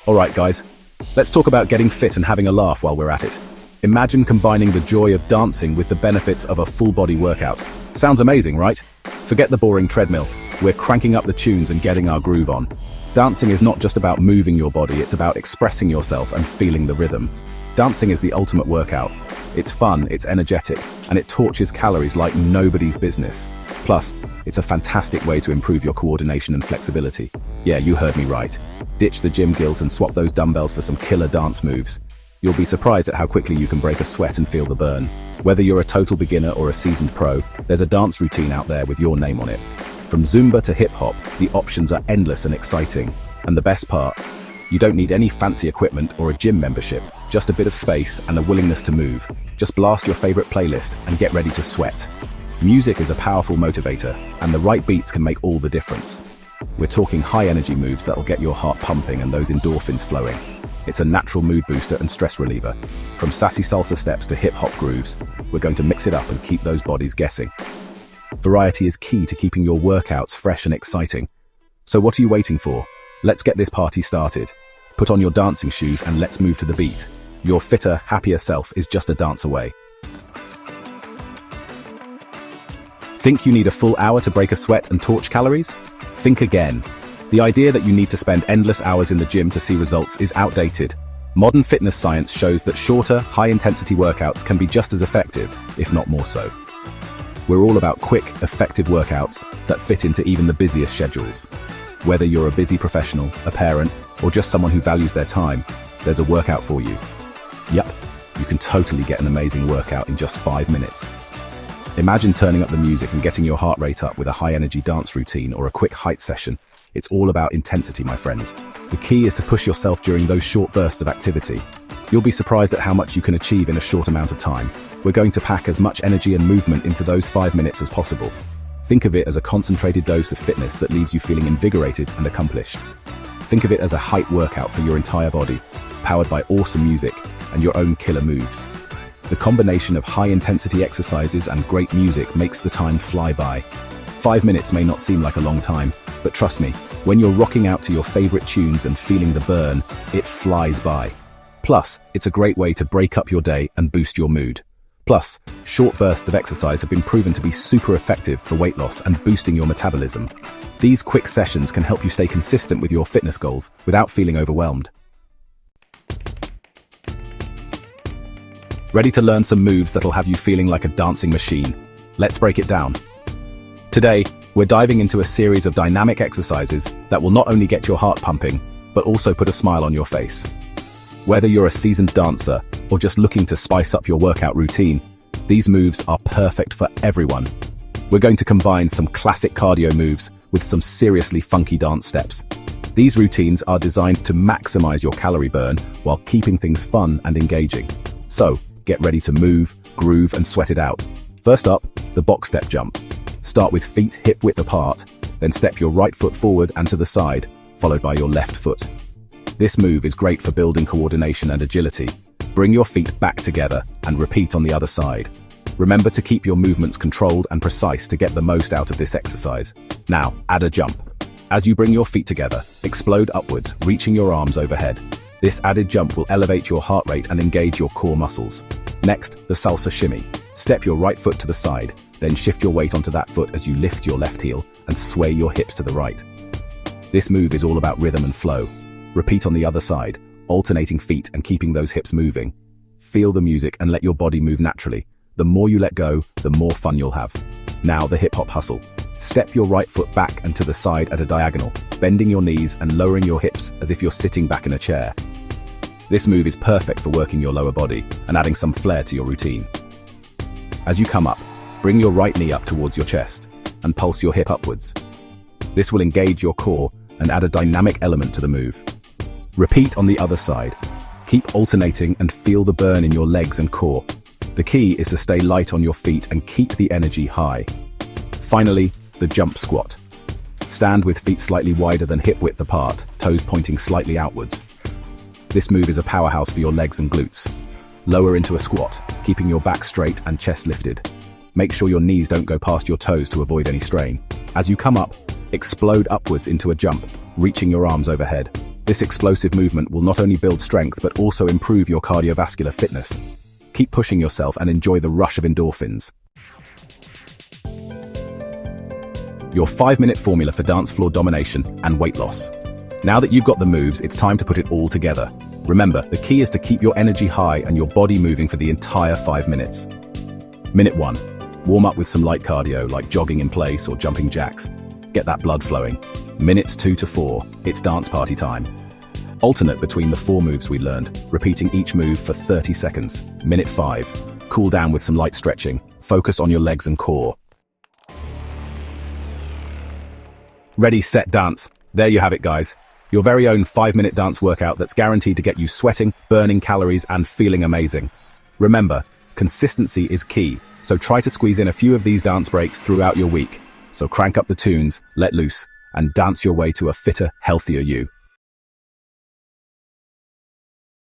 Alright guys, let's talk about getting fit and having a laugh while we're at it. Imagine combining the joy of dancing with the benefits of a full-body workout. Sounds amazing, right? Forget the boring treadmill. We're cranking up the tunes and getting our groove on. Dancing is not just about moving your body, it's about expressing yourself and feeling the rhythm. Dancing is the ultimate workout. It's fun, it's energetic, and it torches calories like nobody's business. Plus, it's a fantastic way to improve your coordination and flexibility. Yeah, you heard me right. Ditch the gym guilt and swap those dumbbells for some killer dance moves. You'll be surprised at how quickly you can break a sweat and feel the burn. Whether you're a total beginner or a seasoned pro, there's a dance routine out there with your name on it. From Zumba to hip-hop, the options are endless and exciting. And the best part, you don't need any fancy equipment or a gym membership, just a bit of space and a willingness to move. Just blast your favorite playlist and get ready to sweat. Music is a powerful motivator, and the right beats can make all the difference. We're talking high-energy moves that'll get your heart pumping and those endorphins flowing. It's a natural mood booster and stress reliever. From sassy salsa steps to hip-hop grooves, we're going to mix it up and keep those bodies guessing. Variety is key to keeping your workouts fresh and exciting. So what are you waiting for? Let's get this party started. Put on your dancing shoes and let's move to the beat. Your fitter, happier self is just a dance away. Think you need a full hour to break a sweat and torch calories? Think again. The idea that you need to spend endless hours in the gym to see results is outdated. Modern fitness science shows that shorter, high-intensity workouts can be just as effective, if not more so. We're all about quick, effective workouts that fit into even the busiest schedules. Whether you're a busy professional, a parent, or just someone who values their time, there's a workout for you. Yup, you can totally get an amazing workout in just 5 minutes. Imagine turning up the music and getting your heart rate up with a high-energy dance routine or a quick height session. It's all about intensity, my friends. The key is to push yourself during those short bursts of activity. You'll be surprised at how much you can achieve in a short amount of time. We're going to pack as much energy and movement into those 5 minutes as possible. Think of it as a concentrated dose of fitness that leaves you feeling invigorated and accomplished. Think of it as a height workout for your entire body, powered by awesome music and your own killer moves. The combination of high-intensity exercises and great music makes the time fly by. 5 minutes may not seem like a long time, but trust me, when you're rocking out to your favorite tunes and feeling the burn, it flies by. Plus, it's a great way to break up your day and boost your mood. Plus, short bursts of exercise have been proven to be super effective for weight loss and boosting your metabolism. These quick sessions can help you stay consistent with your fitness goals without feeling overwhelmed. Ready to learn some moves that'll have you feeling like a dancing machine? Let's break it down. Today, we're diving into a series of dynamic exercises that will not only get your heart pumping, but also put a smile on your face. Whether you're a seasoned dancer or just looking to spice up your workout routine, these moves are perfect for everyone. We're going to combine some classic cardio moves with some seriously funky dance steps. These routines are designed to maximize your calorie burn while keeping things fun and engaging. So, get ready to move, groove, and sweat it out. First up, the box step jump. Start with feet hip-width apart, then step your right foot forward and to the side, followed by your left foot. This move is great for building coordination and agility. Bring your feet back together and repeat on the other side. Remember to keep your movements controlled and precise to get the most out of this exercise. Now, add a jump. As you bring your feet together, explode upwards, reaching your arms overhead. This added jump will elevate your heart rate and engage your core muscles. Next, the salsa shimmy. Step your right foot to the side, then shift your weight onto that foot as you lift your left heel and sway your hips to the right. This move is all about rhythm and flow. Repeat on the other side, alternating feet and keeping those hips moving. Feel the music and let your body move naturally. The more you let go, the more fun you'll have. Now the hip-hop hustle. Step your right foot back and to the side at a diagonal, bending your knees and lowering your hips as if you're sitting back in a chair. This move is perfect for working your lower body and adding some flair to your routine. As you come up, bring your right knee up towards your chest and pulse your hip upwards. This will engage your core and add a dynamic element to the move. Repeat on the other side. Keep alternating and feel the burn in your legs and core. The key is to stay light on your feet and keep the energy high. Finally, the jump squat. Stand with feet slightly wider than hip width apart, toes pointing slightly outwards. This move is a powerhouse for your legs and glutes. Lower into a squat, keeping your back straight and chest lifted. Make sure your knees don't go past your toes to avoid any strain. As you come up, explode upwards into a jump, reaching your arms overhead. This explosive movement will not only build strength but also improve your cardiovascular fitness. Keep pushing yourself and enjoy the rush of endorphins. Your 5-minute formula for dance floor domination and weight loss. Now that you've got the moves, it's time to put it all together. Remember, the key is to keep your energy high and your body moving for the entire 5 minutes. Minute 1. Warm up with some light cardio like jogging in place or jumping jacks. Get that blood flowing. Minutes 2 to 4, it's dance party time. Alternate between the 4 moves we learned, repeating each move for 30 seconds. Minute 5. Cool down with some light stretching. Focus on your legs and core. Ready, set, dance. There you have it, guys. Your very own 5-minute dance workout that's guaranteed to get you sweating, burning calories, and feeling amazing. Remember, consistency is key, so try to squeeze in a few of these dance breaks throughout your week. So crank up the tunes, let loose, and dance your way to a fitter, healthier you.